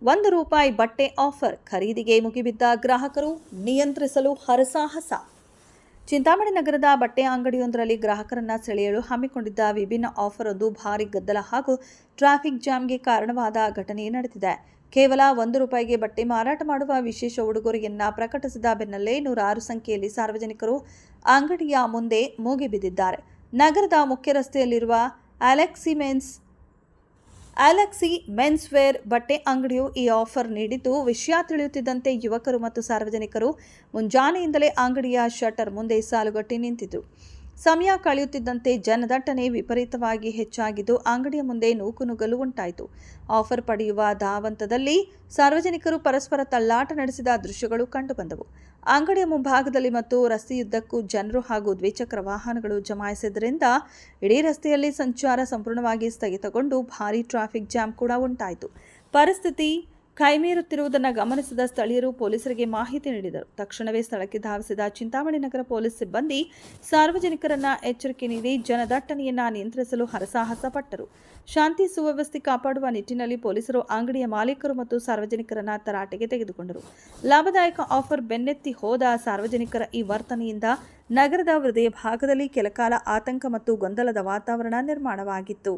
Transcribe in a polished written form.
₹1 ಬಟ್ಟೆ ಆಫರ್ ಖರೀದಿಗೆ ಮುಗಿಬಿದ್ದ ಗ್ರಾಹಕರು ನಿಯಂತ್ರಿಸಲು ಹರಸಾಹಸ. ಚಿಂತಾಮಣಿ ನಗರದ ಬಟ್ಟೆ ಅಂಗಡಿಯೊಂದರಲ್ಲಿ ಗ್ರಾಹಕರನ್ನ ಸೆಳೆಯಲು ಹಮ್ಮಿಕೊಂಡಿದ್ದ ವಿಭಿನ್ನ ಆಫರ್ ಒಂದು ಭಾರೀ ಗದ್ದಲ ಹಾಗೂ ಟ್ರಾಫಿಕ್ ಜಾಮ್ಗೆ ಕಾರಣವಾದ ಘಟನೆ ನಡೆದಿದೆ. ಕೇವಲ ₹1ಗೆ ಬಟ್ಟೆ ಮಾರಾಟ ಮಾಡುವ ವಿಶೇಷ ಉಡುಗೊರೆಯನ್ನ ಪ್ರಕಟಿಸಿದ ಬೆನ್ನಲ್ಲೇ ನೂರಾರು ಸಂಖ್ಯೆಯಲ್ಲಿ ಸಾರ್ವಜನಿಕರು ಅಂಗಡಿಯ ಮುಂದೆ ಮುಗಿಬಿದ್ದಿದ್ದಾರೆ. ನಗರದ ಮುಖ್ಯ ರಸ್ತೆಯಲ್ಲಿರುವ ಅಲೆಕ್ಸಿ ಮೆನ್ಸ್ ವೇರ್ ಬಟ್ಟೆ ಅಂಗಡಿಯು ಈ ಆಫರ್ ನೀಡಿದ್ದು, ವಿಷಯ ತಿಳಿಯುತ್ತಿದ್ದಂತೆ ಯುವಕರು ಮತ್ತು ಸಾರ್ವಜನಿಕರು ಮುಂಜಾನೆಯಿಂದಲೇ ಅಂಗಡಿಯ ಶಟರ್ ಮುಂದೆ ಸಾಲುಗಟ್ಟಿ ನಿಂತಿದ್ದರು. ಸಮಯ ಕಳೆಯುತ್ತಿದ್ದಂತೆ ಜನದಟ್ಟಣೆ ವಿಪರೀತವಾಗಿ ಹೆಚ್ಚಾಗಿದ್ದು, ಅಂಗಡಿಯ ಮುಂದೆ ನೂಕುನುಗ್ಗಲು ಉಂಟಾಯಿತು. ಆಫರ್ ಪಡೆಯುವ ಧಾವಂತದಲ್ಲಿ ಸಾರ್ವಜನಿಕರು ಪರಸ್ಪರ ತಳ್ಳಾಟ ನಡೆಸಿದ ದೃಶ್ಯಗಳು ಕಂಡುಬಂದವು. ಅಂಗಡಿಯ ಮುಂಭಾಗದಲ್ಲಿ ಮತ್ತು ರಸ್ತೆಯುದ್ದಕ್ಕೂ ಜನರು ಹಾಗೂ ದ್ವಿಚಕ್ರ ವಾಹನಗಳು ಜಮಾಯಿಸಿದ್ದರಿಂದ ಇಡೀ ರಸ್ತೆಯಲ್ಲಿ ಸಂಚಾರ ಸಂಪೂರ್ಣವಾಗಿ ಸ್ಥಗಿತಗೊಂಡು ಭಾರೀ ಟ್ರಾಫಿಕ್ ಜಾಮ್ ಕೂಡ ಉಂಟಾಯಿತು. ಪರಿಸ್ಥಿತಿ ಕೈಮೀರುತ್ತಿರುವುದನ್ನು ಗಮನಿಸಿದ ಸ್ಥಳೀಯರು ಪೊಲೀಸರಿಗೆ ಮಾಹಿತಿ ನೀಡಿದರು. ತಕ್ಷಣವೇ ಸ್ಥಳಕ್ಕೆ ಧಾವಿಸಿದ ಚಿಂತಾಮಣಿ ನಗರ ಪೊಲೀಸ್ ಸಿಬ್ಬಂದಿ ಸಾರ್ವಜನಿಕರನ್ನ ಎಚ್ಚರಿಕೆ ನೀಡಿ ಜನದಟ್ಟಣೆಯನ್ನ ನಿಯಂತ್ರಿಸಲು ಹರಸಾಹಸ ಪಟ್ಟರು. ಶಾಂತಿ ಸುವ್ಯವಸ್ಥೆ ಕಾಪಾಡುವ ನಿಟ್ಟಿನಲ್ಲಿ ಪೊಲೀಸರು ಅಂಗಡಿಯ ಮಾಲೀಕರು ಮತ್ತು ಸಾರ್ವಜನಿಕರನ್ನ ತರಾಟೆಗೆ ತೆಗೆದುಕೊಂಡರು. ಲಾಭದಾಯಕ ಆಫರ್ ಬೆನ್ನತ್ತಿ ಹೋದ ಸಾರ್ವಜನಿಕರ ಈ ವರ್ತನೆಯಿಂದ ನಗರದ ಹೃದಯ ಭಾಗದಲ್ಲಿ ಕೆಲಕಾಲ ಆತಂಕ ಮತ್ತು ಗೊಂದಲದ ವಾತಾವರಣ ನಿರ್ಮಾಣವಾಗಿತ್ತು.